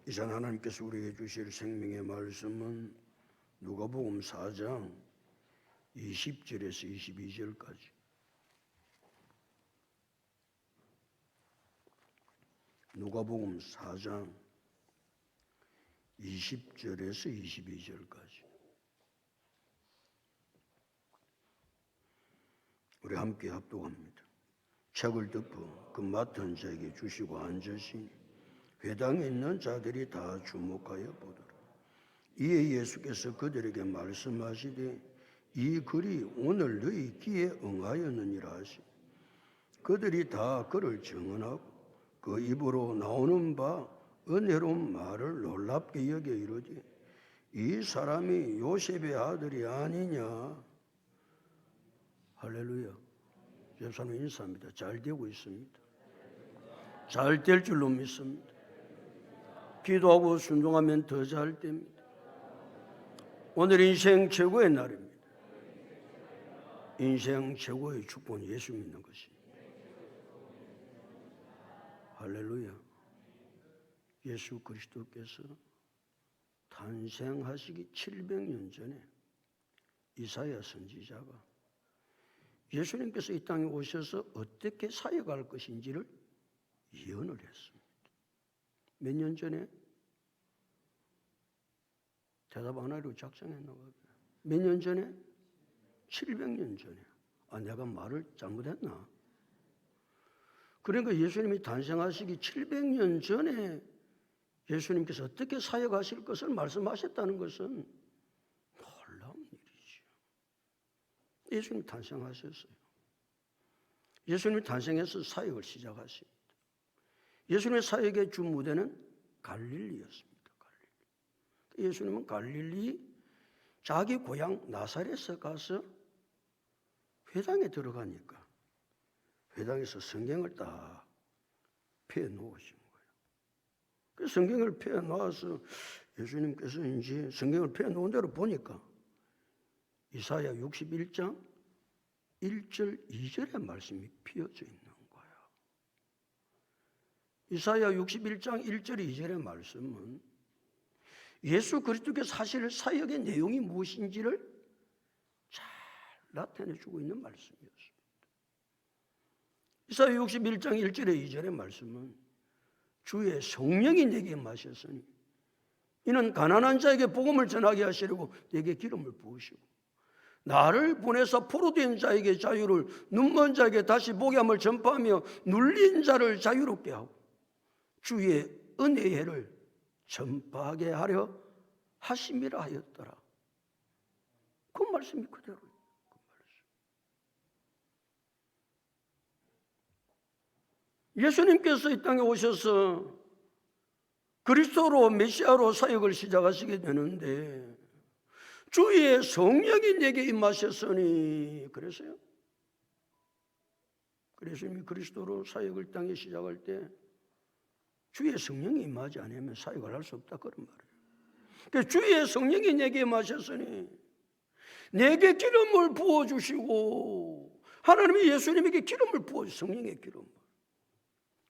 이전 하나님께서 우리에게 주실 생명의 말씀은 누가복음 4장 20절에서 22절까지. 누가복음 4장 20절에서 22절까지. 우리 함께 합독합니다. 책을 덮어 그 맡은 자에게 주시고 앉으시니 회당에 있는 자들이 다 주목하여 보더라. 이에 예수께서 그들에게 말씀하시되 이 글이 오늘 너희 귀에 응하였느니라 하시니 그들이 다 그를 증언하고 그 입으로 나오는 바 은혜로운 말을 놀랍게 여겨 이르되 이 사람이 요셉의 아들이 아니냐. 할렐루야. 예수님 인사합니다. 잘 되고 있습니다. 잘 될 줄로 믿습니다. 기도하고 순종하면 더 잘 됩니다. 오늘 인생 최고의 날입니다. 인생 최고의 축복은 예수 믿는 것입니다. 할렐루야. 예수 그리스도께서 탄생하시기 700년 전에 이사야 선지자가 예수님께서 이 땅에 오셔서 어떻게 사역할 것인지를 예언을 했습니다. 몇 년 전에? 대답 안 하려고 작정했나 봐요. 몇 년 전에? 700년 전에. 내가 말을 잘못했나? 그러니까 예수님이 탄생하시기 700년 전에 예수님께서 어떻게 사역하실 것을 말씀하셨다는 것은 놀라운 일이죠. 예수님이 탄생하셨어요. 예수님이 탄생해서 사역을 시작하십니다. 예수님의 사역의 주 무대는 갈릴리였습니다. 갈릴리. 예수님은 갈릴리 자기 고향 나사렛에 가서 회당에 들어가니까 회당에서 성경을 딱 펴놓으신 거예요. 그 성경을 펴놓아서 예수님께서 이제 성경을 펴놓은 대로 보니까 이사야 61장 1절 2절의 말씀이 피어져 있는 거예요. 이사야 61장 1절 2절의 말씀은 예수 그리스도께서 하실 사역의 내용이 무엇인지를 잘 나타내주고 있는 말씀이었습니다. 이사야 61장 1절에 2절의 말씀은 주의 성령이 내게 임하셨으니 이는 가난한 자에게 복음을 전하게 하시려고 내게 기름을 부으시고 나를 보내서 포로된 자에게 자유를 눈먼 자에게 다시 보게 함을 전파하며 눌린 자를 자유롭게 하고 주의 은혜의 해를 전파하게 하려 하심이라 하였더라. 그 말씀이 그대로예요. 그 말씀. 예수님께서 이 땅에 오셔서 그리스도로 메시아로 사역을 시작하시게 되는데 주의 성령이 내게 임하셨으니 그래서요. 그래서 이미 그리스도로 사역을 땅에 시작할 때 주의 성령이 임하지 않으면 사역을 할 수 없다 그런 말이에요. 그러니까 주의 성령이 내게 임하셨으니 내게 기름을 부어주시고 하나님이 예수님에게 기름을 부어주시고 성령의 기름을.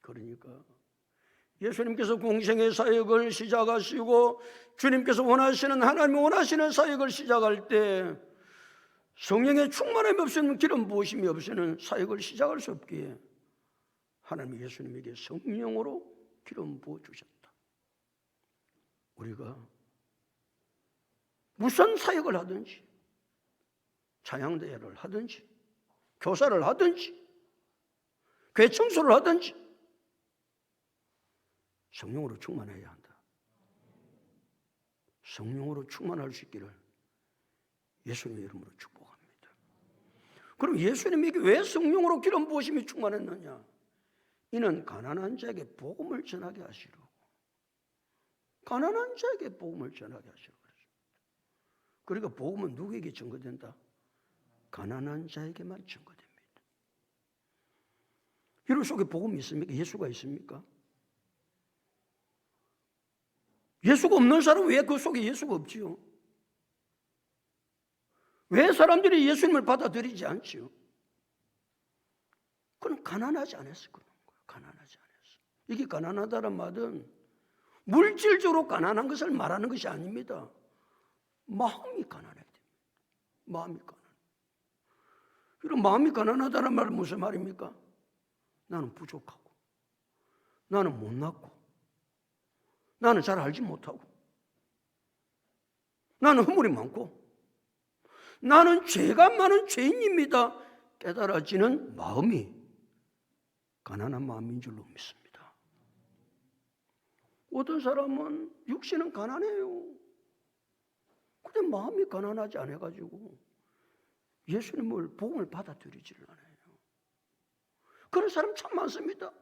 그러니까 예수님께서 공생의 사역을 시작하시고 주님께서 원하시는 하나님이 원하시는 사역을 시작할 때 성령의 충만함이 없이는 기름 부으심이 없이는 사역을 시작할 수 없기에 하나님이 예수님에게 성령으로 기름 부어주셨다. 우리가 무슨 사역을 하든지 찬양대회를 하든지 교사를 하든지 교회 청소를 하든지 성령으로 충만해야 한다. 성령으로 충만할 수 있기를 예수님의 이름으로 축복합니다. 그럼 예수님에게 왜 성령으로 기름 부으심이 충만했느냐? 이는 가난한 자에게 복음을 전하게 하시려고. 가난한 자에게 복음을 전하게 하시려고 그랬습니다. 그러니까 복음은 누구에게 전거된다? 가난한 자에게만 전거됩니다. 여러분 속에 복음이 있습니까? 예수가 있습니까? 예수가 없는 사람은 왜 그 속에 예수가 없지요? 왜 사람들이 예수님을 받아들이지 않지요? 그건 가난하지 않았을 거예요. 가난하지 않았어. 이게 가난하다는 말은 물질적으로 가난한 것을 말하는 것이 아닙니다. 마음이 가난해야 됩니다. 마음이 가난해. 그럼 마음이 가난하다는 말은 무슨 말입니까? 나는 부족하고, 나는 못났고, 나는 잘 알지 못하고, 나는 허물이 많고, 나는 죄가 많은 죄인입니다. 깨달아지는 마음이 가난한 마음인 줄로 믿습니다. 어떤 사람은 육신은 가난해요. 근데 마음이 가난하지 않아가지고 예수님을 복음을 받아들이지를 않아요. 그런 사람 참 많습니다.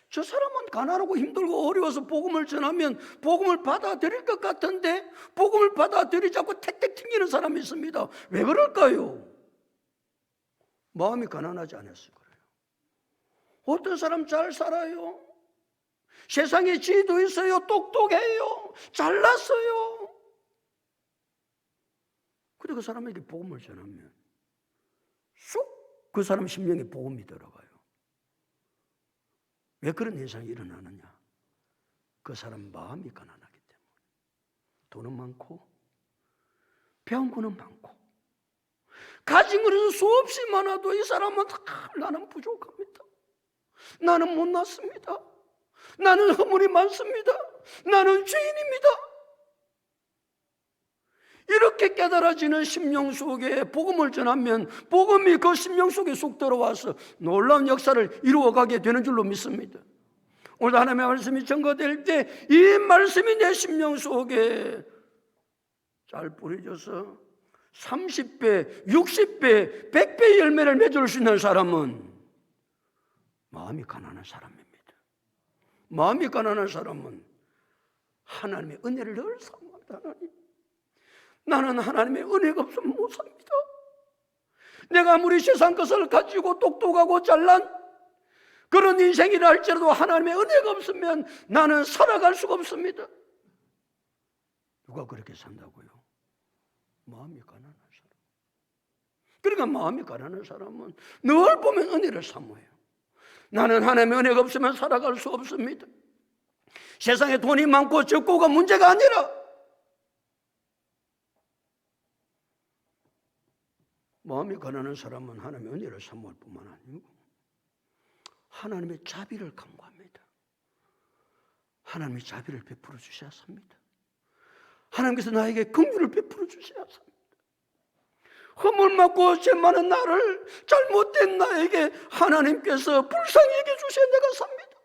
저 사람은 가난하고 힘들고 어려워서 복음을 전하면 복음을 받아들일 것 같은데 복음을 받아들이지 않고 택택 튕기는 사람이 있습니다. 왜 그럴까요? 마음이 가난하지 않았을 거예요. 어떤 사람 잘 살아요. 세상에 지혜도 있어요. 똑똑해요. 잘났어요. 근데 그 사람에게 복음을 전하면 쑥 그 사람 심령에 복음이 들어가요. 왜 그런 현상이 일어나느냐? 그 사람 마음이 가난하기 때문에. 돈은 많고 배운 거는 많고 가진 것은 수없이 많아도 이 사람은 나는 부족합니다. 나는 못났습니다. 나는 허물이 많습니다. 나는 죄인입니다. 이렇게 깨달아지는 심령 속에 복음을 전하면 복음이 그 심령 속에 쏙 들어와서 놀라운 역사를 이루어가게 되는 줄로 믿습니다. 오늘 하나님의 말씀이 전거될 때 이 말씀이 내 심령 속에 잘 뿌려져서 30배, 60배, 100배의 열매를 맺을 수 있는 사람은 마음이 가난한 사람입니다. 마음이 가난한 사람은 하나님의 은혜를 늘 사모합니다. 나는 하나님의 은혜가 없으면 못 삽니다. 내가 아무리 세상 것을 가지고 똑똑하고 잘난 그런 인생이라 할지라도 하나님의 은혜가 없으면 나는 살아갈 수가 없습니다. 누가 그렇게 산다고요? 마음이 가난한 사람. 그러니까 마음이 가난한 사람은 늘 보면 은혜를 사모해요. 나는 하나님의 은혜가 없으면 살아갈 수 없습니다. 세상에 돈이 많고 적고가 문제가 아니라 마음이 가난한 사람은 하나님의 은혜를 사모할 뿐만 아니고 하나님의 자비를 간구합니다. 하나님의 자비를 베풀어 주셔야 합니다. 하나님께서 나에게 긍휼을 베풀어 주셔야 합니다. 허물 많고 죄 많은 나를 잘못된 나에게 하나님께서 불쌍히 여겨 주셔야 내가 삽니다.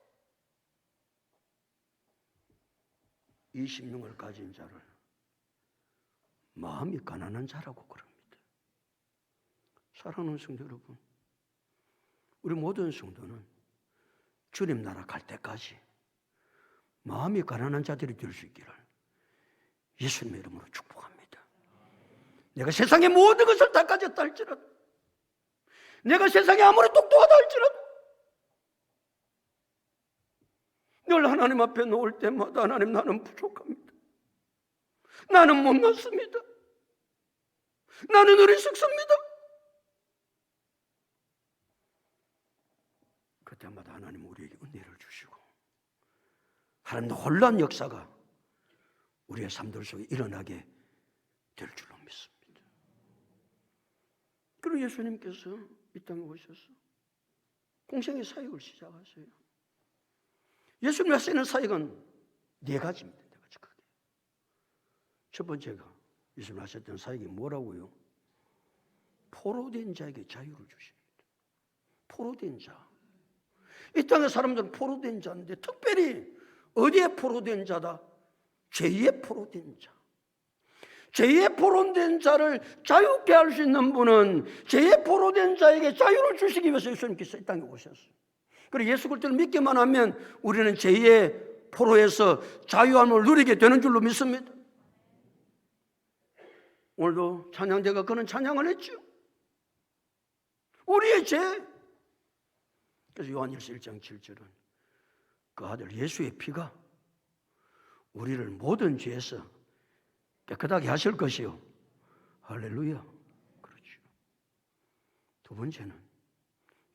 이 심령을 가진 자를 마음이 가난한 자라고 그럽니다. 사랑하는 성도 여러분, 우리 모든 성도는 주님 나라 갈 때까지 마음이 가난한 자들이 될 수 있기를 예수님의 이름으로 축복합니다. 내가 세상의 모든 것을 다 가졌다 할지라도, 내가 세상에 아무리 똑똑하다 할지라도 늘 하나님 앞에 놓을 때마다 하나님, 나는 부족합니다. 나는 못났습니다. 나는 어리석습니다. 그때마다 하나님 우리에게 은혜를 주시고 하나님 놀라운 역사가 우리의 삶들 속에 일어나게 될 줄로 믿습니다. 그리고 예수님께서 이 땅에 오셔서 공생의 사역을 시작하세요. 예수님 하시는 사역은 네 가지입니다. 네 가지 크게. 첫 번째가 예수님 하셨던 사역이 뭐라고요? 포로된 자에게 자유를 주십니다. 포로된 자. 이 땅의 사람들은 포로된 자인데 특별히 어디에 포로된 자다? 죄에 포로된 자. 죄에 포로된 자를 자유케 할 수 있는 분은 죄에 포로된 자에게 자유를 주시기 위해서 예수님께서 이 땅에 오셨어요. 그리고 예수 그리스도를 믿기만 하면 우리는 죄의 포로에서 자유함을 누리게 되는 줄로 믿습니다. 오늘도 찬양대가 그런 찬양을 했죠. 우리의 죄. 그래서 요한일서 1장 7절은 그 아들 예수의 피가 우리를 모든 죄에서 깨끗하게 하실 것이요. 할렐루야. 그렇죠. 두 번째는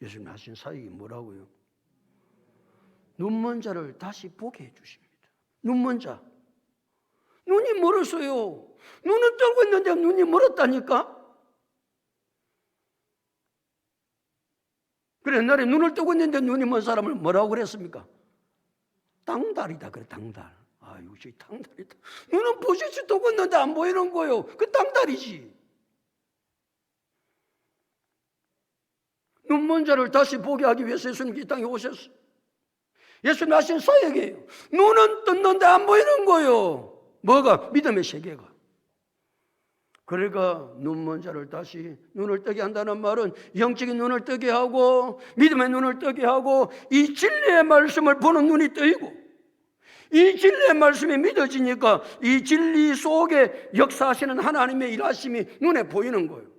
예수님 하신 사역이 뭐라고요? 눈먼 자를 다시 보게 해주십니다. 눈먼 자. 눈이 멀었어요. 눈은 뜨고 있는데 눈이 멀었다니까. 그래, 옛날에 눈을 뜨고 있는데 눈이 먼 사람을 뭐라고 그랬습니까? 당달이다 그래. 당달. 아이고, 저 당달이다. 눈은 부시시 뜨고 있는데 안 보이는 거예요. 그 당달이지. 눈먼 자를 다시 보게 하기 위해서 예수님이 이 땅에 오셨어요. 예수님 하신 사역이에요. 눈은 떴는데 안 보이는 거예요. 뭐가? 믿음의 세계가. 그러니까 눈먼 자를 다시 눈을 뜨게 한다는 말은 영적인 눈을 뜨게 하고 믿음의 눈을 뜨게 하고 이 진리의 말씀을 보는 눈이 뜨이고 이 진리의 말씀이 믿어지니까 이 진리 속에 역사하시는 하나님의 일하심이 눈에 보이는 거예요.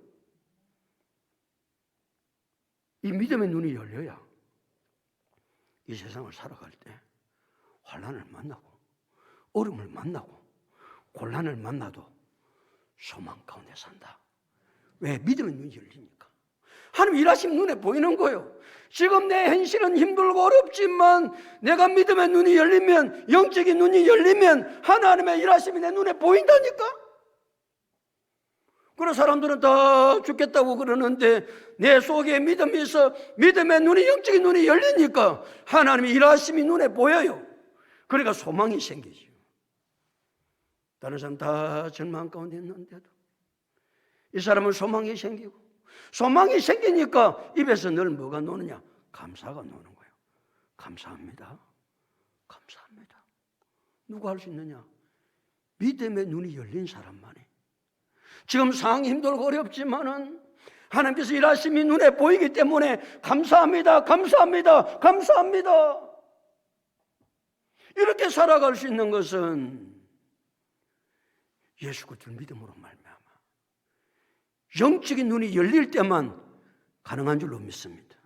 이 믿음의 눈이 열려야 이 세상을 살아갈 때 환난을 만나고 어려움을 만나고 곤란을 만나도 소망 가운데 산다. 왜? 믿음의 눈이 열리니까. 하나님 일하시면 눈에 보이는 거예요. 지금 내 현실은 힘들고 어렵지만 내가 믿음의 눈이 열리면, 영적인 눈이 열리면 하나님의 일하심이 내 눈에 보인다니까. 그런 사람들은 다 죽겠다고 그러는데 내 속에 믿음이 있어 믿음의 눈이, 영적인 눈이 열리니까 하나님의 일하심이 눈에 보여요. 그러니까 소망이 생기죠. 다른 사람 다 절망 가운데 있는데도 이 사람은 소망이 생기고, 소망이 생기니까 입에서 늘 뭐가 노느냐? 감사가 노는 거예요. 감사합니다. 감사합니다. 누가 할 수 있느냐? 믿음의 눈이 열린 사람만이. 지금 상황이 힘들고 어렵지만은 하나님께서 일하심이 눈에 보이기 때문에 감사합니다. 감사합니다. 감사합니다. 이렇게 살아갈 수 있는 것은 예수 그리스도를 믿음으로 말미암아 영적인 눈이 열릴 때만 가능한 줄로 믿습니다.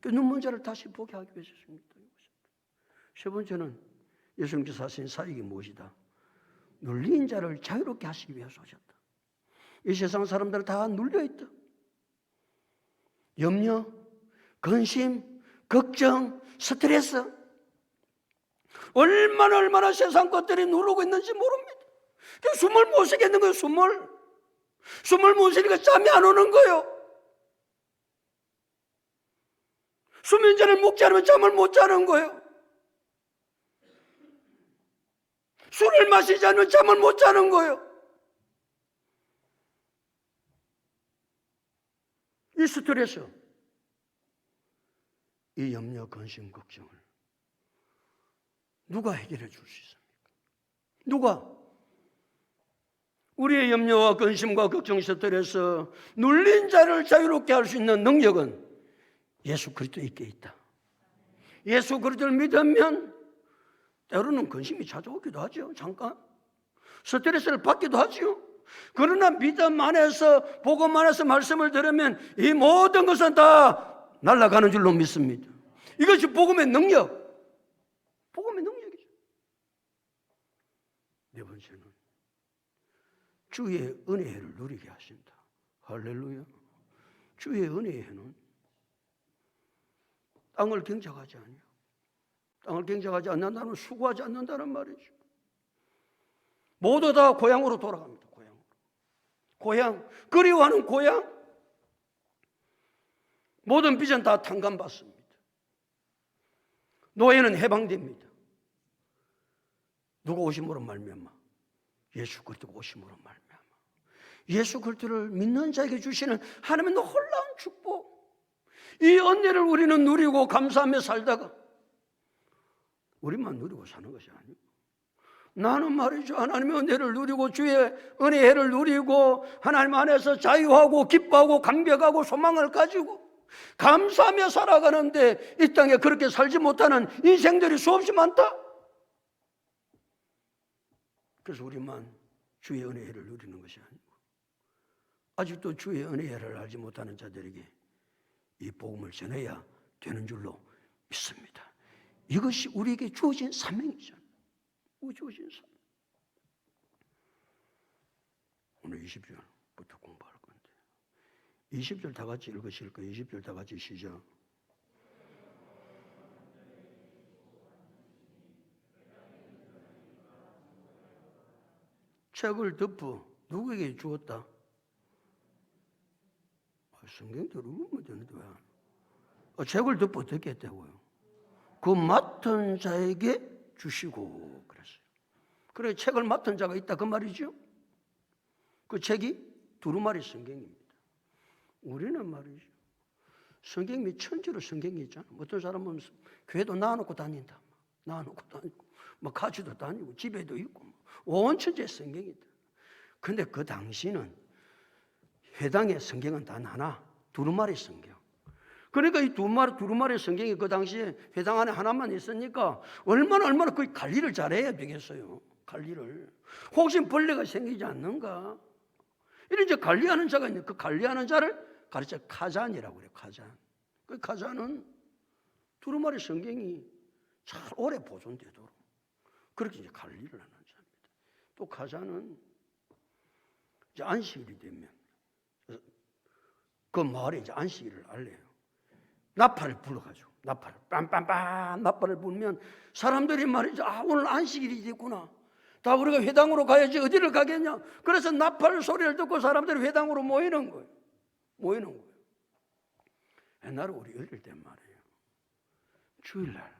눈먼 자를 다시 보게 하기 위해서입니다. 세 번째는 예수님께서 하신 사역이 무엇이다? 눌린 자를 자유롭게 하시기 위해서 오셨다. 이 세상 사람들은 다 눌려있다. 염려, 근심, 걱정, 스트레스, 얼마나 세상 것들이 누르고 있는지 모릅니다. 숨을 못 쉬겠는 거예요. 숨을 못 쉬니까 잠이 안 오는 거예요. 수면제를 먹지 않으면 잠을 못 자는 거예요. 술을 마시지 않으면 잠을 못 자는 거예요. 이 스트레스, 이 염려, 근심, 걱정을 누가 해결해 줄 수 있습니까? 누가? 우리의 염려와 근심과 걱정, 스트레스, 눌린 자를 자유롭게 할 수 있는 능력은 예수 그리스도에 있다. 예수 그리스도를 믿으면 때로는 근심이 찾아오기도 하죠. 잠깐 스트레스를 받기도 하죠. 그러나 믿음 안에서, 복음 안에서 말씀을 들으면 이 모든 것은 다 날아가는 줄로 믿습니다. 이것이 복음의 능력, 복음의 능력이죠. 네 번째는 주의 은혜를 누리게 하신다. 할렐루야. 주의 은혜는 땅을 경작하지 않아요. 땅을 경작하지 않는다는, 수고하지 않는다는 말이죠. 모두 다 고향으로 돌아갑니다. 고향, 그리워하는 고향. 모든 빚은 다 탕감받습니다. 노예는 해방됩니다. 누가 오심으로 말미암아? 예수 그리스도가 오심으로 말미암아. 예수 그리스도를 믿는 자에게 주시는 하나님의 놀라운 축복, 이 은혜를 우리는 누리고 감사하며 살다가 우리만 누리고 사는 것이 아니고, 나는 말이죠, 하나님의 은혜를 누리고 주의 은혜를 누리고 하나님 안에서 자유하고 기뻐하고 감격하고 소망을 가지고 감사하며 살아가는데 이 땅에 그렇게 살지 못하는 인생들이 수없이 많다. 그래서 우리만 주의 은혜를 누리는 것이 아니고 아직도 주의 은혜를 알지 못하는 자들에게 이 복음을 전해야 되는 줄로 믿습니다. 이것이 우리에게 주어진 사명이죠. 주어진 사명. 오늘 20절부터 공부할 건데 20절 다 같이 읽으실 거예요. 20절 다 같이 시작. 책을 덮어 누구에게 주었다? 성경대로 읽으면 되는데 왜? 책을 덮어 어떻게 했다고요? 그 맡은 자에게 주시고 그랬어요. 그래 책을 맡은 자가 있다 그 말이죠. 그 책이 두루마리 성경입니다. 우리는 말이죠. 성경이 천지로 성경이 있잖아. 어떤 사람은 교회도 놔놓고 다닌다. 놔놓고 다니고, 뭐 가지도 다니고, 집에도 있고, 온 천지에 성경이다. 근데 그 당시는 회당의 성경은 단 하나, 두루마리 성경. 그러니까 이 두루마리 성경이 그 당시에 회당 안에 하나만 있으니까 얼마나 그 관리를 잘해야 되겠어요. 관리를. 혹시 벌레가 생기지 않는가? 이런 이제 관리하는 자가 있는데 그 관리하는 자를 가르쳐 카잔이라고 그래요. 카잔. 그 카잔은 두루마리 성경이 잘 오래 보존되도록 그렇게 이제 관리를 하는 자입니다. 또 카잔은 이제 안식일이 되면 그 마을에 이제 안식일을 알래요. 나팔을 불러가지고 나팔을 빰빰빰 나팔을 불면 사람들이 말이죠. 아 오늘 안식일이 됐구나. 다 우리가 회당으로 가야지 어디를 가겠냐. 그래서 나팔 소리를 듣고 사람들이 회당으로 모이는 거예요. 옛날에 우리 어릴 때 말이에요. 주일날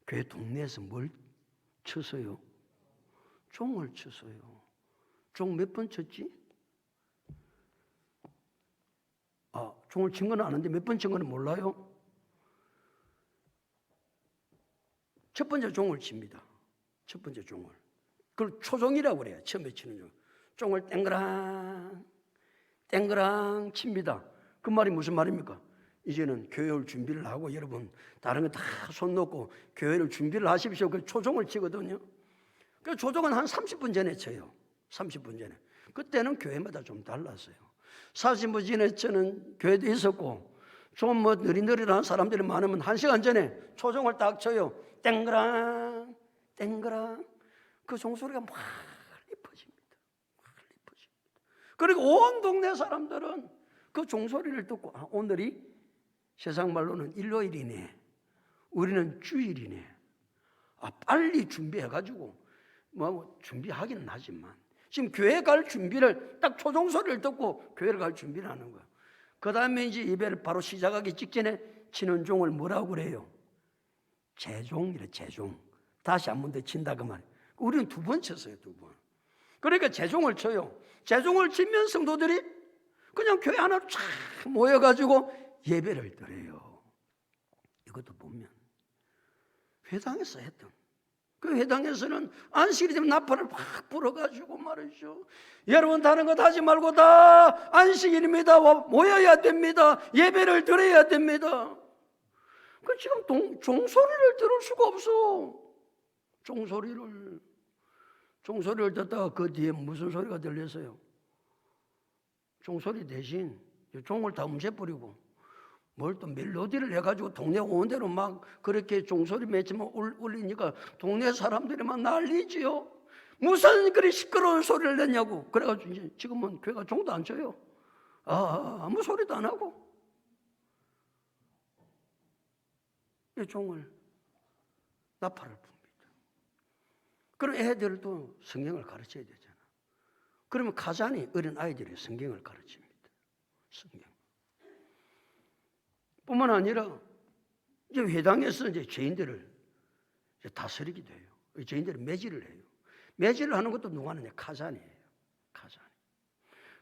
교회 동네에서 뭘 쳤어요? 종을 쳤어요. 종 몇 번 쳤지? 종을 친 건 아는데 몇 번 친 건 몰라요? 첫 번째 종을 칩니다. 첫 번째 종을. 그걸 초종이라고 그래요. 처음에 치는 종. 종을 땡그랑 칩니다. 그 말이 무슨 말입니까? 이제는 교회 올 준비를 하고 여러분 다른 거 다 손 놓고 교회를 준비를 하십시오. 그 초종을 치거든요. 그 초종은 한 30분 전에 쳐요. 30분 전에. 그때는 교회마다 좀 달랐어요. 40분 전에 쳐는 교회도 있었고 좀 뭐 느리느리한 사람들이 많으면 1시간 전에 초종을 딱 쳐요. 땡그랑 그 종소리가 멀리 퍼집니다. 그리고 온 동네 사람들은 그 종소리를 듣고 오늘이 세상 말로는 일요일이네. 우리는 주일이네. 빨리 준비해가지고 뭐 준비하기는 하지만 지금 교회 갈 준비를 딱 초종소리를 듣고 교회를 갈 준비를 하는 거야. 그 다음에 이제 예배를 바로 시작하기 직전에 치는 종을 뭐라고 그래요? 제종이래. 제종. 다시 한 번 더 친다 그 말. 우리는 2번 쳤어요. 2번. 그러니까 제종을 쳐요. 제종을 치면 성도들이 그냥 교회 하나로 쫙 모여가지고 예배를 드려요. 이것도 보면 회당에서 했던 그 회당에서는 안식일이 되면 나팔을 막 불어가지고 말이죠. 여러분 다른 것 하지 말고 다 안식일입니다. 모여야 됩니다. 예배를 드려야 됩니다. 그 지금 종소리를 들을 수가 없어. 종소리를 듣다가 그 뒤에 무슨 소리가 들렸어요? 종소리 대신 종을 다 움켜버리고 뭘 또 멜로디를 해가지고 동네 온 데로 막 그렇게 종소리 맺히면 울리니까 동네 사람들이 막 난리지요. 무슨 그리 시끄러운 소리를 냈냐고. 그래가지고 이제 지금은 교회가 종도 안 쳐요. 아무 소리도 안 하고 이 종을 나팔을 붑니다. 그럼 애들도 성경을 가르쳐야 되잖아. 그러면 가자니 어린 아이들이 성경을 가르칩니다. 성경. 뿐만 아니라 이제 회당에서 이제 죄인들을 이제 다스리기도 해요. 죄인들을 매질을 해요. 매질을 하는 것도 누가 하느냐? 카잔이에요. 카잔.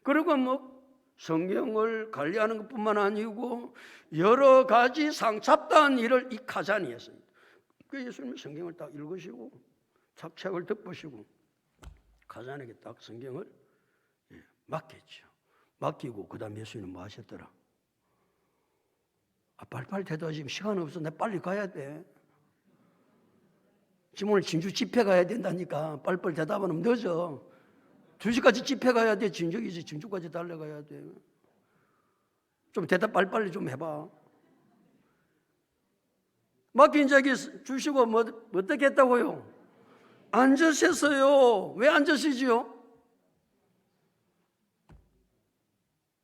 그리고 뭐 성경을 관리하는 것뿐만 아니고 여러 가지 잡다한 일을 이 카잔이 했습니다. 그 예수님은 성경을 딱 읽으시고 책을 덮으시고 카잔에게 딱 성경을 맡겼죠. 맡기고 그 다음 예수님은 뭐 하셨더라? 빨리빨리 대답하지. 지금 시간 없어. 내 빨리 가야 돼. 지금 오늘 진주 집회 가야 된다니까. 빨리빨리 대답 안 하면 늦어. 2시까지 집회 가야 돼. 진주이지. 진주까지 달려가야 돼. 좀 대답 빨리빨리 좀 해봐. 맡긴 자기 주시고 뭐 어떻게 했다고요? 앉으셨어요. 왜 앉으시지요?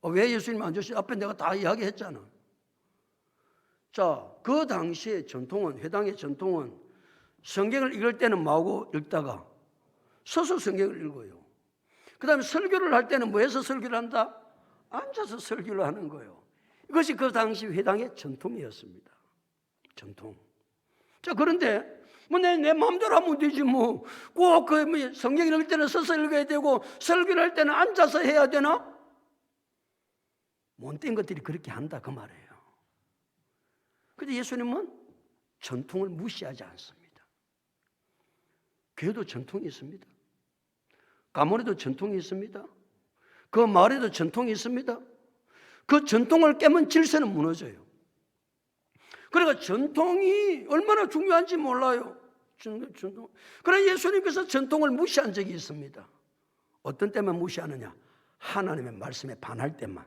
왜 예수님 앉으시죠? 앞에 내가 다 이야기했잖아. 자, 그 당시의 전통은, 회당의 전통은 성경을 읽을 때는 뭐하고 읽다가 서서 성경을 읽어요. 그 다음에 설교를 할 때는 뭐해서 설교를 한다? 앉아서 설교를 하는 거예요. 이것이 그 당시 회당의 전통이었습니다. 전통. 자, 그런데 내 마음대로 하면 되지 뭐. 꼭 성경 읽을 때는 서서 읽어야 되고 설교를 할 때는 앉아서 해야 되나? 못된 것들이 그렇게 한다 그 말이에요. 그런데 예수님은 전통을 무시하지 않습니다. 교회도 전통이 있습니다. 가문에도 전통이 있습니다. 그 마을에도 전통이 있습니다. 그 전통을 깨면 질서는 무너져요. 그러니까 전통이 얼마나 중요한지 몰라요. 전통. 그러나 예수님께서 전통을 무시한 적이 있습니다. 어떤 때만 무시하느냐? 하나님의 말씀에 반할 때만.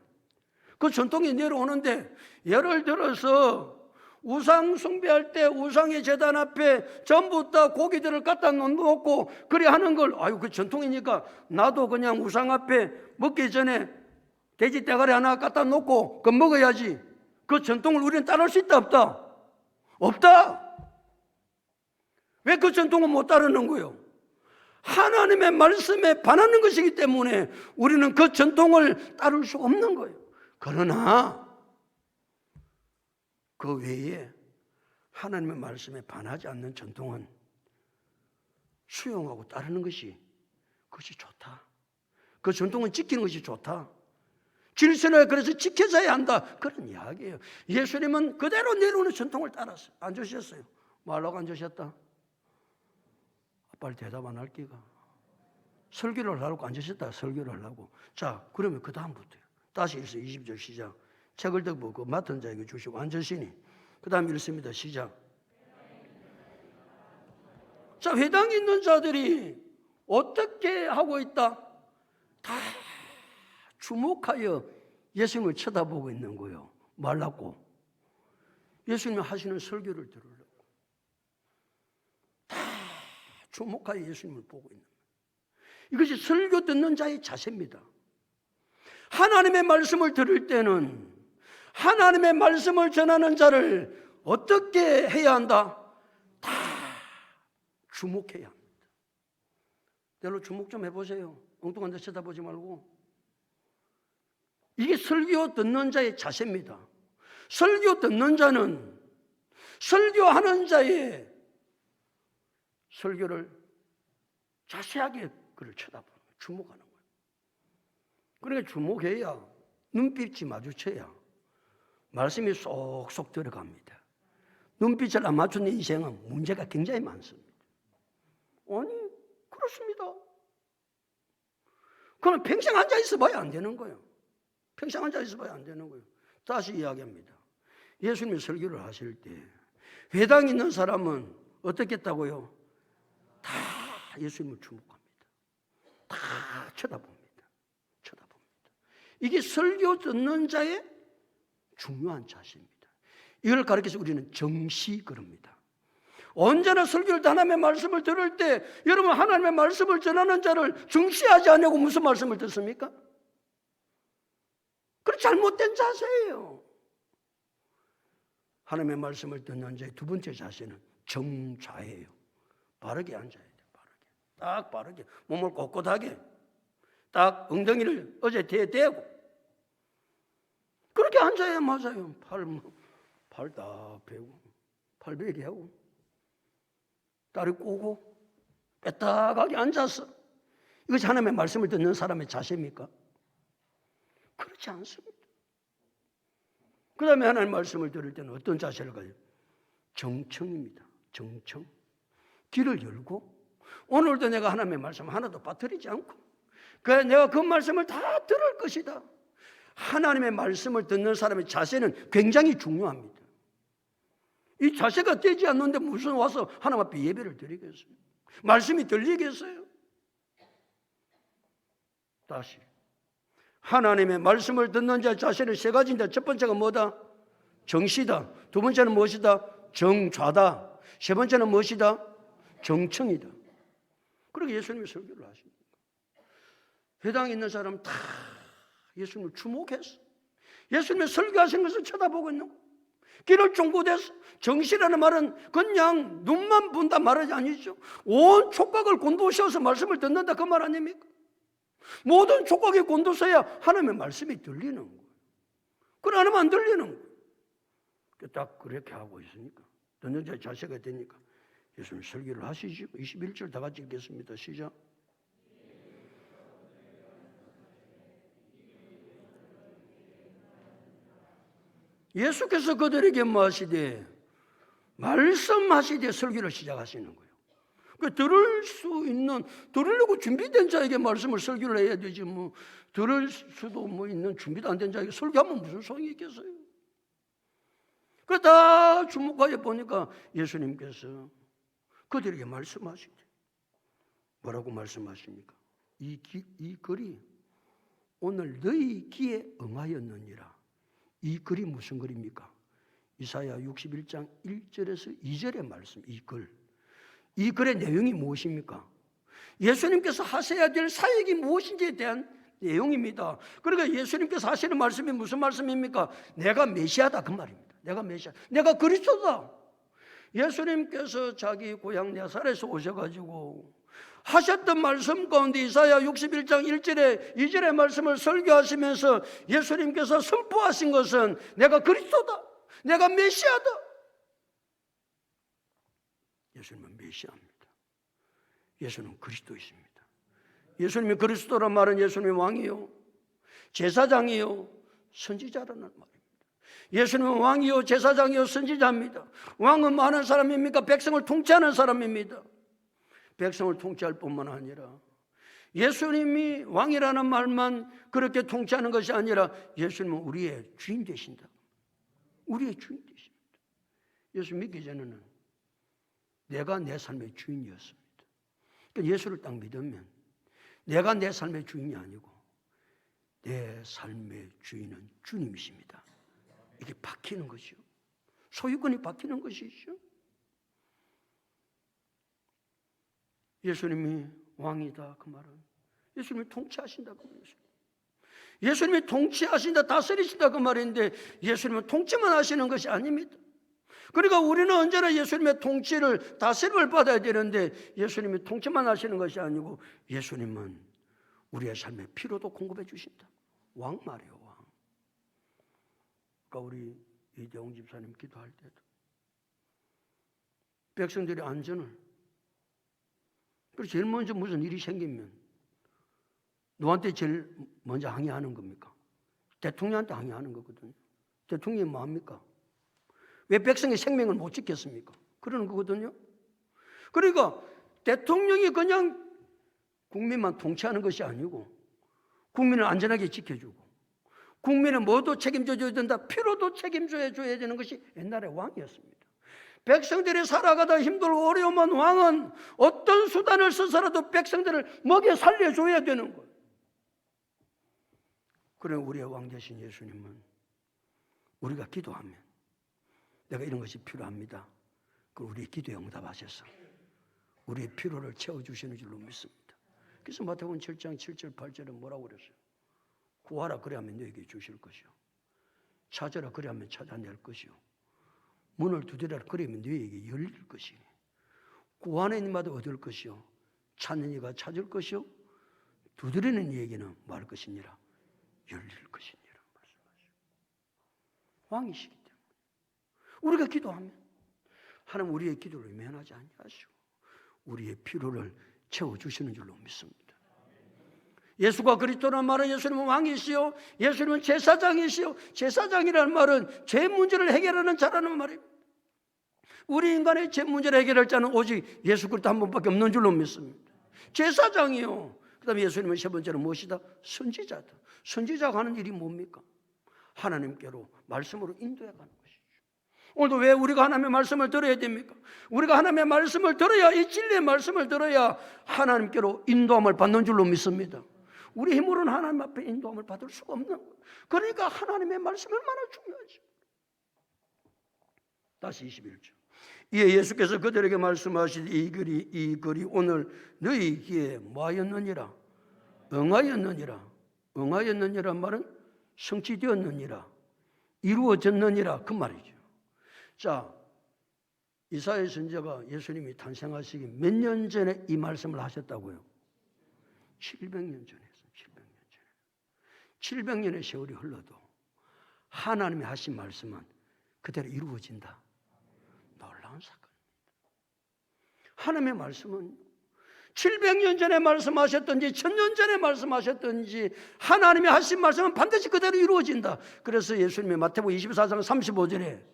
그 전통이 내려오는데 예를 들어서 우상 숭배할 때 우상의 제단 앞에 전부 다 고기들을 갖다 놓고 그래 하는 걸 그 전통이니까 나도 그냥 우상 앞에 먹기 전에 돼지 대가리 하나 갖다 놓고 그 먹어야지. 그 전통을 우리는 따를 수 있다 없다? 없다. 왜 그 전통을 못 따르는 거예요? 하나님의 말씀에 반하는 것이기 때문에 우리는 그 전통을 따를 수 없는 거예요. 그러나 그 외에 하나님의 말씀에 반하지 않는 전통은 수용하고 따르는 것이 그것이 좋다. 그 전통은 지키는 것이 좋다. 질서는 그래서 지켜져야 한다. 그런 이야기예요. 예수님은 그대로 내려오는 전통을 따랐어요. 앉으셨어요. 말라고 앉으셨다. 빨리 대답 안 할 기가. 설교를 하려고 앉으셨다. 설교를 하려고. 자, 그러면 그 다음부터요. 다시 20절 시작. 책을 덮고 그 맡은 자에게 주시고 앉으시니 그 다음 읽습니다. 시작. 자, 회당에 있는 자들이 어떻게 하고 있다? 다 주목하여 예수님을 쳐다보고 있는 거예요. 말랐고 예수님이 하시는 설교를 들으려고 다 주목하여 예수님을 보고 있는 거예요. 이것이 설교 듣는 자의 자세입니다. 하나님의 말씀을 들을 때는 하나님의 말씀을 전하는 자를 어떻게 해야 한다? 다 주목해야 합니다. 별로 주목 좀 해보세요. 엉뚱한 데 쳐다보지 말고. 이게 설교 듣는 자의 자세입니다. 설교 듣는 자는 설교하는 자의 설교를 자세하게 그를 쳐다보는 거예요. 주목하는 거예요. 그러니까 주목해야 눈빛이 마주쳐야 말씀이 쏙쏙 들어갑니다. 눈빛을 안 맞추는 인생은 문제가 굉장히 많습니다. 아니, 그렇습니다. 그럼 평생 앉아 있어 봐야 안 되는 거예요. 평생 앉아 있어 봐야 안 되는 거예요. 다시 이야기합니다. 예수님이 설교를 하실 때 회당에 있는 사람은 어떻게 했다고요? 다 예수님을 주목합니다. 다 쳐다봅니다. 쳐다봅니다. 이게 설교 듣는 자의 중요한 자세입니다. 이걸 가르쳐서 우리는 정시 그럽니다. 언제나 설교를 하나님의 말씀을 들을 때 여러분 하나님의 말씀을 전하는 자를 중시하지 않냐고 무슨 말씀을 듣습니까? 그건 잘못된 자세예요. 하나님의 말씀을 듣는 자의 두 번째 자세는 정좌예요. 바르게 앉아야 돼요. 바르게. 딱 바르게. 몸을 꼿꼿하게. 딱 엉덩이를 어제 대고. 그렇게 앉아야 맞아요. 팔 딱 펴고. 팔베개 하고. 다리 꼬고. 빼딱하게 앉아서. 이것이 하나님의 말씀을 듣는 사람의 자세입니까? 그렇지 않습니다. 그 다음에 하나님의 말씀을 들을 때는 어떤 자세를 가져요? 정청입니다. 정청. 귀를 열고 오늘도 내가 하나님의 말씀 하나도 빠뜨리지 않고 내가 그 말씀을 다 들을 것이다. 하나님의 말씀을 듣는 사람의 자세는 굉장히 중요합니다. 이 자세가 되지 않는데 무슨 와서 하나님 앞에 예배를 드리겠어요? 말씀이 들리겠어요? 다시 하나님의 말씀을 듣는 자 자세는 세 가지인데 첫 번째가 뭐다? 정시다. 두 번째는 무엇이다? 정좌다. 세 번째는 무엇이다? 정청이다. 그렇게 예수님이 설교를 하십니다. 회당에 있는 사람은 다 예수님을 주목했어. 예수님의 설교하신 것을 쳐다보고 있는 거예요. 귀를 쫑긋해서 정시라는 말은 그냥 눈만 본다 말이 아니죠. 온 촉각을 곤두세워서 말씀을 듣는다 그 말 아닙니까? 모든 촉각이 곤두서야 하나님의 말씀이 들리는 거예요. 그래 안 하면 안 들리는 거예요. 딱 그렇게 하고 있으니까 듣는 자의 자세가 되니까 예수님 설교를 하시죠. 21절 다 같이 읽겠습니다. 시작. 예수께서 그들에게 뭐 하시되 말씀하시되 설교를 시작하시는 거예요. 들으려고 준비된 자에게 말씀을 설교를 해야 되지 뭐 들을 수도 뭐 있는 준비도 안 된 자에게 설교하면 무슨 소용이 있겠어요? 그 다 주목하여 보니까 예수님께서 그들에게 말씀하시되 뭐라고 말씀하십니까? 이 글이 오늘 너희 귀에 응하였느니라. 이 글이 무슨 글입니까? 이사야 61장 1절에서 2절의 말씀, 이 글. 이 글의 내용이 무엇입니까? 예수님께서 하셔야 될 사역이 무엇인지에 대한 내용입니다. 그러니까 예수님께서 하시는 말씀이 무슨 말씀입니까? 내가 메시아다 그 말입니다. 내가 메시아, 내가 그리스도다. 예수님께서 자기 고향 나사렛에서 오셔가지고 하셨던 말씀 가운데 이사야 61장 1절에 2절의 말씀을 설교하시면서 예수님께서 선포하신 것은 내가 그리스도다. 내가 메시아다. 예수님은 메시아입니다. 예수님은 그리스도이십니다. 예수님이 그리스도란 말은 예수님이 왕이요, 제사장이요, 선지자라는 말입니다. 예수님은 왕이요, 제사장이요, 선지자입니다. 왕은 뭐 하는 사람입니까? 백성을 통치하는 사람입니다. 백성을 통치할 뿐만 아니라 예수님이 왕이라는 말만 그렇게 통치하는 것이 아니라 예수님은 우리의 주인 되신다. 우리의 주인 되십니다. 예수 믿기 전에는 내가 내 삶의 주인이었습니다. 그러니까 예수를 딱 믿으면 내가 내 삶의 주인이 아니고 내 삶의 주인은 주님이십니다. 이게 바뀌는 것이요. 소유권이 바뀌는 것이죠. 예수님이 왕이다 그 말은 예수님이 통치하신다 그 말이죠. 예수님이 통치하신다, 다스리신다 그 말인데 예수님은 통치만 하시는 것이 아닙니다. 그러니까 우리는 언제나 예수님의 통치를, 다스림을 받아야 되는데 예수님이 통치만 하시는 것이 아니고 예수님은 우리의 삶에 피로도 공급해 주신다. 왕 말이에요, 왕. 그러니까 우리 이대홍 집사님 기도할 때도 백성들의 안전을, 그래서 제일 먼저 무슨 일이 생기면 누구한테 제일 먼저 항의하는 겁니까? 대통령한테 항의하는 거거든요. 대통령이 뭐합니까? 왜 백성의 생명을 못 지켰습니까? 그러는 거거든요. 그러니까 대통령이 그냥 국민만 통치하는 것이 아니고 국민을 안전하게 지켜주고 국민을 뭐도 책임져줘야 된다, 피로도 책임져야 되는 것이 옛날의 왕이었습니다. 백성들이 살아가다 힘들고 어려우면 왕은 어떤 수단을 써서라도 백성들을 먹여 살려줘야 되는 거예요. 그래 우리의 왕 되신 예수님은 우리가 기도하면 내가 이런 것이 필요합니다. 그럼 우리의 기도에 응답하셔서 우리의 필요를 채워주시는 줄로 믿습니다. 그래서 마태복음 7장 7절 8절은 뭐라고 그랬어요? 구하라 그래야면 너에게 주실 것이요, 찾으라 그래야면 찾아낼 것이요, 문을 두드려라 그러면 너에게 열릴 것이니 구하는 이마다 얻을 것이요, 찾는 이가 찾을 것이요, 두드리는 이에게는 뭐 할 것이니라? 열릴 것이니라 말씀하시고 왕이시기 때문에 우리가 기도하면 하나님 우리의 기도를 면하지 아니하시고 우리의 필요를 채워주시는 줄로 믿습니다. 예수가 그리스도라는 말은 예수님은 왕이시요, 예수님은 제사장이시요, 제사장이라는 말은 죄 문제를 해결하는 자라는 말입니다. 우리 인간의 죄 문제를 해결할 자는 오직 예수 그리스도 한 분밖에 없는 줄로 믿습니다. 제사장이요, 그 다음에 예수님은 세 번째로 무엇이다? 선지자다. 선지자가 하는 일이 뭡니까? 하나님께로 말씀으로 인도해 가는 것이죠. 오늘도 왜 우리가 하나님의 말씀을 들어야 됩니까? 우리가 하나님의 말씀을 들어야, 이 진리의 말씀을 들어야 하나님께로 인도함을 받는 줄로 믿습니다. 우리 힘으로는 하나님 앞에 인도함을 받을 수가 없는 거예요. 그러니까 하나님의 말씀이 얼마나 중요하죠. 다시 21절. 이에 예수께서 그들에게 말씀하시되 이 글이 오늘 너희 귀에 뭐하였느니라? 응하였느니라. 응하였느니란 말은 성취되었느니라, 이루어졌느니라 그 말이죠. 자, 이사야 선지자가 예수님이 탄생하시기 몇 년 전에 이 말씀을 하셨다고요? 700년 전에 했어요. 700년의 세월이 흘러도 하나님이 하신 말씀은 그대로 이루어진다. 놀라운 사건입니다. 하나님의 말씀은 700년 전에 말씀하셨든지 1000년 전에 말씀하셨든지 하나님이 하신 말씀은 반드시 그대로 이루어진다. 그래서 예수님이 마태복음 24장 35절에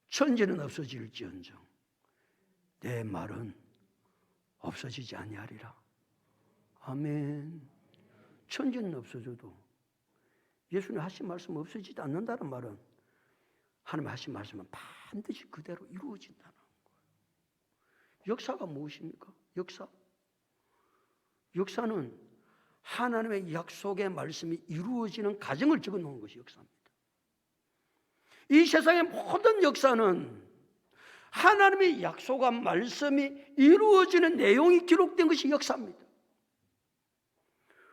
천지는 없어질지언정 내 말은 없어지지 아니하리라. 아멘. 천지는 없어져도 예수님 하신 말씀 없어지지 않는다는 말은 하나님 하신 말씀은 반드시 그대로 이루어진다는 거예요. 역사가 무엇입니까? 역사는 하나님의 약속의 말씀이 이루어지는 과정을 적어놓은 것이 역사입니다. 이 세상의 모든 역사는 하나님의 약속한 말씀이 이루어지는 내용이 기록된 것이 역사입니다.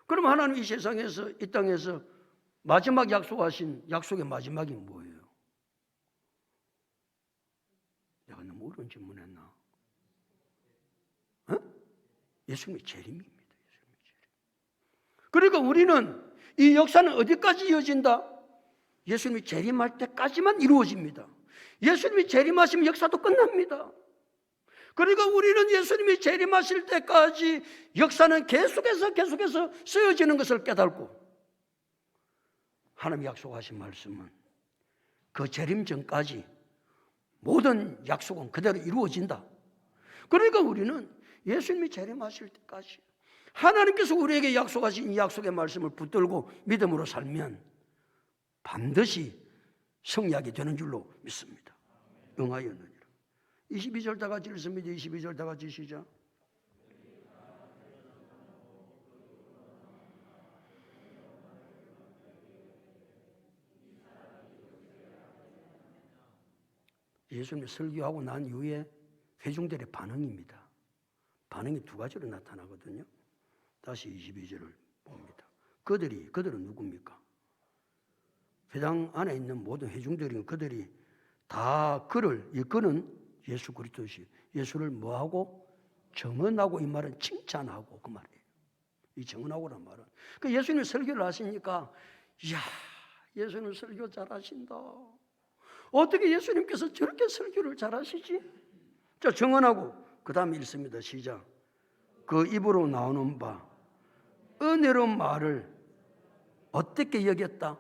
그럼 하나님 이 세상에서, 이 땅에서 마지막 약속하신 약속의 마지막이 뭐예요? 내가 너무 어려운 질문했나? 예수님의 재림입니다. 예수님의 재림. 그러니까 우리는 이 역사는 어디까지 이어진다? 예수님이 재림할 때까지만 이루어집니다. 예수님이 재림하시면 역사도 끝납니다. 그러니까 우리는 예수님이 재림하실 때까지 역사는 계속해서 쓰여지는 것을 깨닫고 하나님이 약속하신 말씀은 그 재림 전까지 모든 약속은 그대로 이루어진다. 그러니까 우리는 예수님이 재림하실 때까지 하나님께서 우리에게 약속하신 이 약속의 말씀을 붙들고 믿음으로 살면 반드시 성리하게 되는 줄로 믿습니다. 응하였느니라. 22절 다 같이 읽습니다. 22절 다 같이 시작. 예수님이 설교하고 난 이후에 회중들의 반응입니다. 반응이 두 가지로 나타나거든요. 다시 22절을 봅니다. 그들은 누굽니까? 회당 안에 있는 모든 회중들이 그들이 다 그는 예수 그리스도시 예수를 뭐하고? 정언하고, 이 말은 칭찬하고 그 말이에요. 이 정언하고란 말은 그 예수님 설교를 하시니까 이야, 예수님 설교 잘하신다. 어떻게 예수님께서 저렇게 설교를 잘하시지? 자, 정언하고 그 다음에 읽습니다. 시작. 그 입으로 나오는 바 은혜로운 말을 어떻게 여겼다?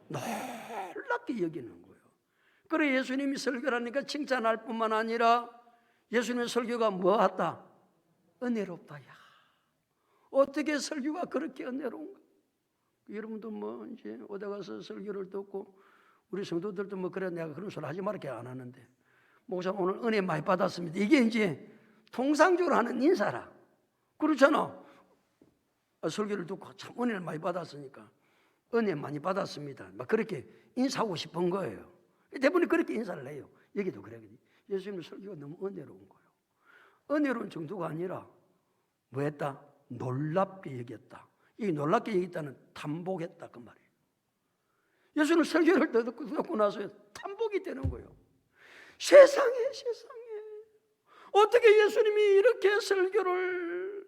놀랍게 여기는 거예요. 그래 예수님이 설교를 하니까 칭찬할 뿐만 아니라 예수님의 설교가 뭐하다? 은혜롭다. 야, 어떻게 설교가 그렇게 은혜로운가? 여러분도 뭐 이제 어디 가서 설교를 듣고 우리 성도들도 뭐 그래 내가 그런 소리 하지 말게 안 하는데 목사 오늘 은혜 많이 받았습니다. 이게 이제 통상적으로 하는 인사라. 그렇잖아. 설교를 듣고 참 은혜를 많이 받았으니까 은혜 많이 받았습니다. 막 그렇게 인사하고 싶은 거예요. 대부분이 그렇게 인사를 해요. 여기도 그래. 예수님의 설교가 너무 은혜로운 거예요. 은혜로운 정도가 아니라 뭐 했다? 놀랍게 여겼다. 이 놀랍게 여겼다는 탐복했다 그 말이에요. 예수는 설교를 듣고 나서 탐복이 되는 거예요. 세상에 어떻게 예수님이 이렇게 설교를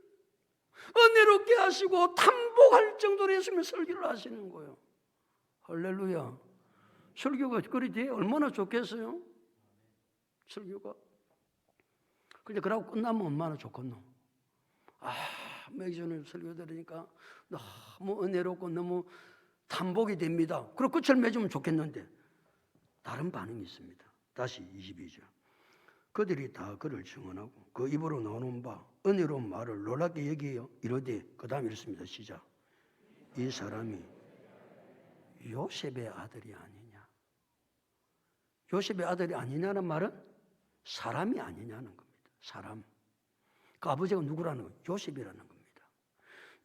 은혜롭게 하시고 탐복할 정도로 예수님이 설교를 하시는 거예요. 할렐루야. 설교가 그리 돼 얼마나 좋겠어요? 설교가. 근데 그러고 끝나면 얼마나 좋겠노? 매기 전에 설교 들으니까 너무 은혜롭고 너무 탐복이 됩니다. 그리고 끝을 맺으면 좋겠는데 다른 반응이 있습니다. 다시 22절. 그들이 다 그를 증언하고 그 입으로 나오는 바 은혜로운 말을 놀랍게 여기어 이르되 그 다음에 이렇습니다. 시작. 이 사람이 요셉의 아들이 아니냐. 요셉의 아들이 아니냐는 말은 사람이 아니냐는 겁니다. 사람. 그 아버지가 누구라는 거예요? 요셉이라는 겁니다.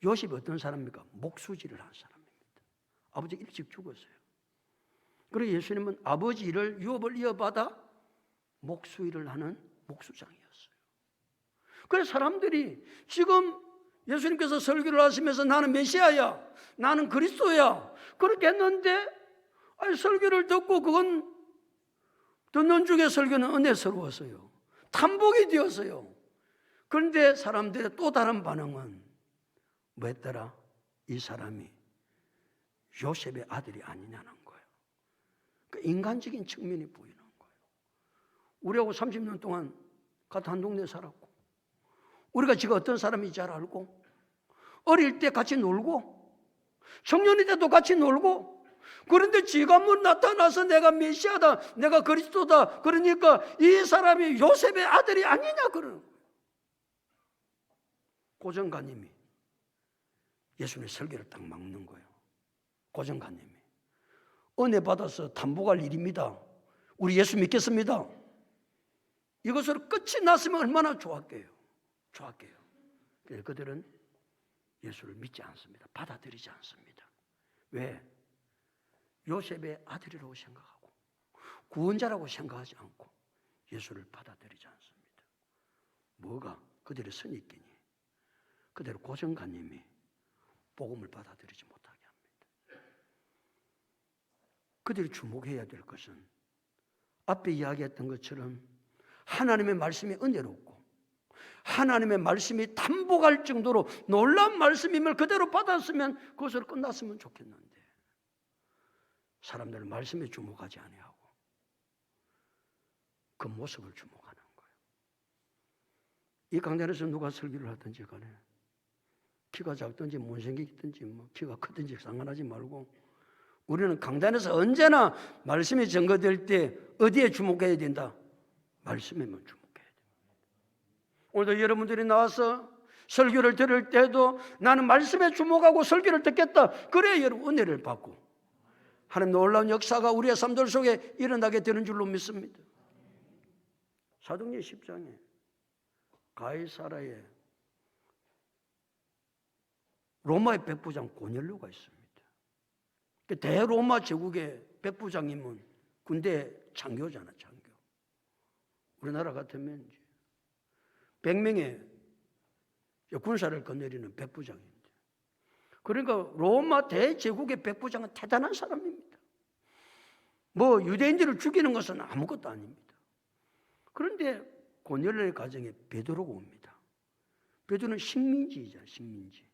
요셉이 어떤 사람입니까? 목수질을 한 사람입니다. 아버지가 일찍 죽었어요. 그래서 예수님은 아버지 일을 유업을 이어받아 목수일을 하는 목수장이었어요. 그래서 사람들이 지금 예수님께서 설교를 하시면서 나는 메시아야, 나는 그리스도야 그렇게 했는데 설교를 듣고 그건 듣는 중에 설교는 은혜스러웠어요. 탐복이 되었어요. 그런데 사람들의 또 다른 반응은 뭐였더라? 이 사람이 요셉의 아들이 아니냐는 거예요. 그 인간적인 측면이 보이는 거예요. 우리하고 30년 동안 같은 한 동네 살았고, 우리가 지금 어떤 사람인지 잘 알고, 어릴 때 같이 놀고, 청년이 때도 같이 놀고, 그런데 지가 뭐 나타나서 내가 메시아다, 내가 그리스도다, 그러니까 이 사람이 요셉의 아들이 아니냐 그러는 거예요. 고정관님이 예수님의 설교를 딱 막는 거예요. 고정관님이 은혜 받아서 담보갈 일입니다. 우리 예수 믿겠습니다. 이것으로 끝이 났으면 얼마나 좋았게요. 그래서 그들은 예수를 믿지 않습니다. 받아들이지 않습니다. 왜? 요셉의 아들이라고 생각하고 구원자라고 생각하지 않고 예수를 받아들이지 않습니다. 뭐가? 그들의 선입견이, 그대로 고정관념이 복음을 받아들이지 못하게 합니다. 그들이 주목해야 될 것은 앞에 이야기했던 것처럼 하나님의 말씀이 은혜롭고 하나님의 말씀이 담보갈 정도로 놀라운 말씀임을 그대로 받았으면 그것으로 끝났으면 좋겠는데 사람들은 말씀에 주목하지 아니하고 그 모습을 주목하는 거예요. 이 강단에서 누가 설교를 하든지 간에 키가 작든지 못생기든지 뭐 키가 크든지 상관하지 말고 우리는 강단에서 언제나 말씀이 전거될 때 어디에 주목해야 된다? 말씀에만 주목해야 됩니다. 오늘도 여러분들이 나와서 설교를 들을 때도 나는 말씀에 주목하고 설교를 듣겠다. 그래야 여러분 은혜를 받고 하나님 놀라운 역사가 우리의 삶들 속에 일어나게 되는 줄로 믿습니다. 사도행전 10장에 가이사라에 로마의 백부장 고넬료가 있습니다. 대로마 제국의 백부장이면 군대 장교잖아, 장교. 우리나라 같으면 100명의 군사를 거느리는 백부장인데. 그러니까 로마 대제국의 백부장은 대단한 사람입니다. 뭐 유대인들을 죽이는 것은 아무것도 아닙니다. 그런데 고넬료의 가정에 베드로가 옵니다. 베드로는 식민지이잖아요, 식민지.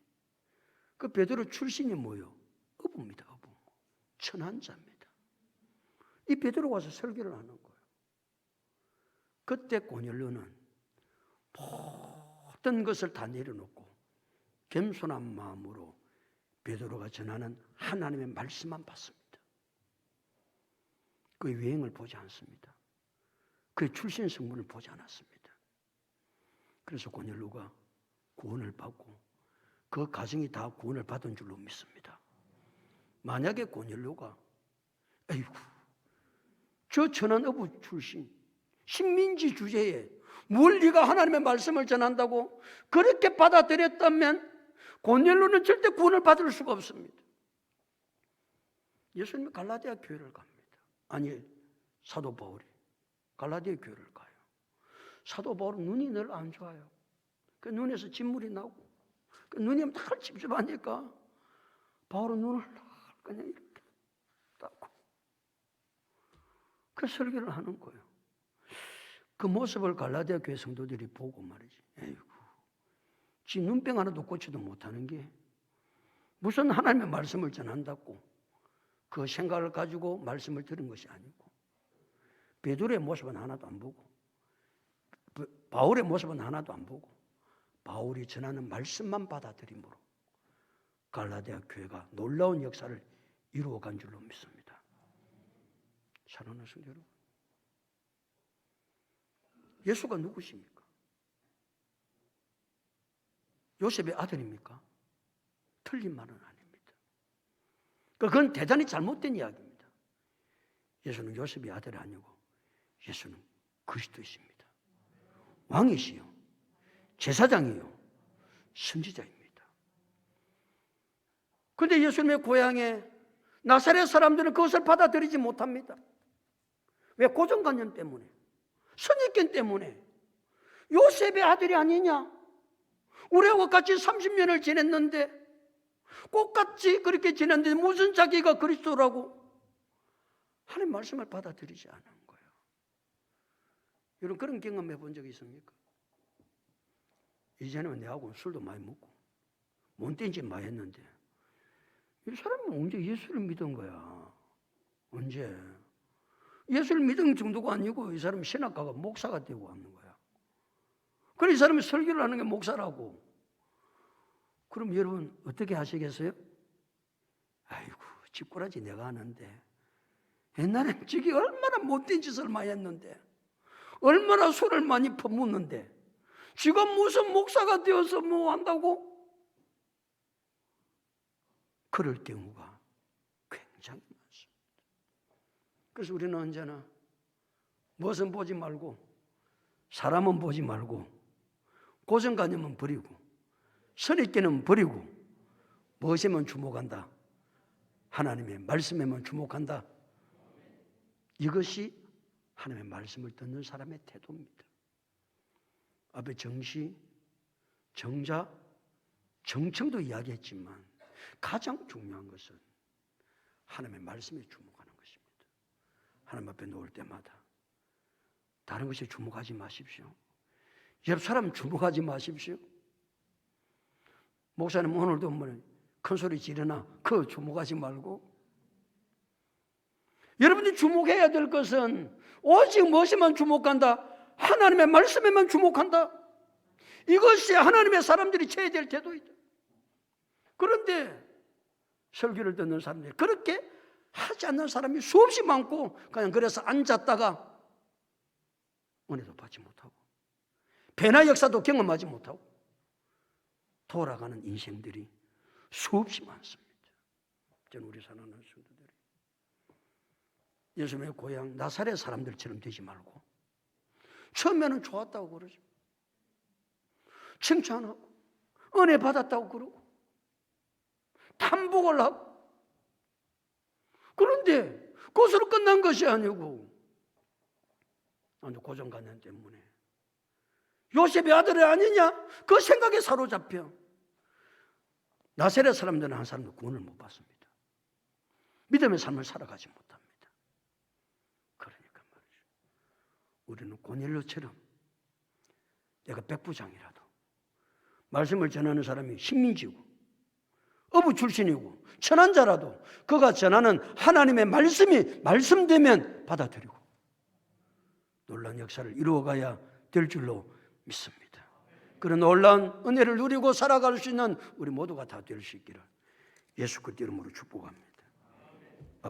그 베드로 출신이 뭐예요? 어부입니다, 어부. 천한자입니다. 이 베드로가 와서 설교를 하는 거예요. 그때 고넬료는 모든 것을 다 내려놓고 겸손한 마음으로 베드로가 전하는 하나님의 말씀만 받습니다. 그의 외형을 보지 않습니다. 그의 출신 성분을 보지 않았습니다. 그래서 고넬료가 구원을 받고 그 가정이 다 구원을 받은 줄로 믿습니다. 만약에 고넬료가 아이고 저 천한 어부 출신 식민지 주제에 뭘 네가 하나님의 말씀을 전한다고 그렇게 받아들였다면 고넬료는 절대 구원을 받을 수가 없습니다. 예수님이 갈라디아 교회를 갑니다. 아니 사도 바울이 갈라디아 교회를 가요. 사도 바울은 눈이 늘 안 좋아요. 그 눈에서 진물이 나고 그 눈이 막 찝찝하니까 바울은 눈을 그냥 이렇게 닦고 그 설교를 하는 거예요. 그 모습을 갈라디아 교회 성도들이 보고 말이지. 에이구, 지 눈병 하나도 고치도 못하는 게 무슨 하나님의 말씀을 전한다고 그 생각을 가지고 말씀을 들은 것이 아니고 베드로의 모습은 하나도 안 보고 바울의 모습은 하나도 안 보고 바울이 전하는 말씀만 받아들임으로 갈라디아 교회가 놀라운 역사를 이루어간 줄로 믿습니다. 사랑하는 성도 여러분, 예수가 누구십니까? 요셉의 아들입니까? 틀린 말은 아닙니다. 그건 대단히 잘못된 이야기입니다. 예수는 요셉의 아들이 아니고 예수는 그리스도이십니다. 왕이시요 제사장이요 선지자입니다. 그런데 예수님의 고향에 나사렛 사람들은 그것을 받아들이지 못합니다. 왜? 고정관념 때문에, 선입견 때문에. 요셉의 아들이 아니냐? 우리하고 같이 30년을 지냈는데 똑같이 그렇게 지냈는데 무슨 자기가 그리스도라고 하나님 말씀을 받아들이지 않은 거예요. 여러분 그런 경험 해본 적 있습니까? 이전에는 내하고 술도 많이 먹고 못된 짓 많이 했는데 이 사람은 언제 예수를 믿은 거야? 언제? 예수를 믿은 정도가 아니고 이 사람은 신학가가 목사가 되고 하는 거야. 그래, 이 사람이 설교를 하는 게 목사라고. 그럼 여러분 어떻게 하시겠어요? 아이고, 집꾸라지 내가 하는데. 옛날엔 저기 얼마나 못된 짓을 많이 했는데, 얼마나 술을 많이 퍼붓는데, 지금 무슨 목사가 되어서 뭐 한다고? 그럴 경우가 굉장히 많습니다. 그래서 우리는 언제나 무엇은 보지 말고, 사람은 보지 말고, 고정관념은 버리고, 선입견은 버리고, 무엇에만 주목한다? 하나님의 말씀에만 주목한다. 이것이 하나님의 말씀을 듣는 사람의 태도입니다. 앞에 정시, 정자, 정청도 이야기했지만 가장 중요한 것은 하나님의 말씀에 주목하는 것입니다. 하나님 앞에 놓을 때마다 다른 것에 주목하지 마십시오. 옆 사람 주목하지 마십시오. 목사님 오늘도 큰 소리 지르나 그거 주목하지 말고, 여러분이 주목해야 될 것은 오직 무엇에만 주목한다? 하나님의 말씀에만 주목한다. 이것이 하나님의 사람들이 쳐야 될 태도이다. 그런데 설교를 듣는 사람들이 그렇게 하지 않는 사람이 수없이 많고, 그냥 그래서 앉았다가 은혜도 받지 못하고 변화 역사도 경험하지 못하고 돌아가는 인생들이 수없이 많습니다. 저는 우리 사랑하는 성도들이 예수님의 고향 나사렛 사람들처럼 되지 말고, 처음에는 좋았다고 그러죠. 칭찬하고 은혜 받았다고 그러고 탐복을 하고, 그런데 그것으로 끝난 것이 아니고 고정관념 때문에 요셉의 아들이 아니냐 그 생각에 사로잡혀 나사렛 사람들은 한 사람도 구원을 못 받습니다. 믿음의 삶을 살아가지 못합니다. 그러니까 말이죠, 우리는 고넬료처럼 내가 백부장이라도 말씀을 전하는 사람이 식민지고 어부 출신이고 천한 자라도 그가 전하는 하나님의 말씀이 말씀되면 받아들이고 놀라운 역사를 이루어가야 될 줄로 믿습니다. 그런 놀라운 은혜를 누리고 살아갈 수 있는 우리 모두가 다 될 수 있기를 예수 그리스도 이름으로 축복합니다.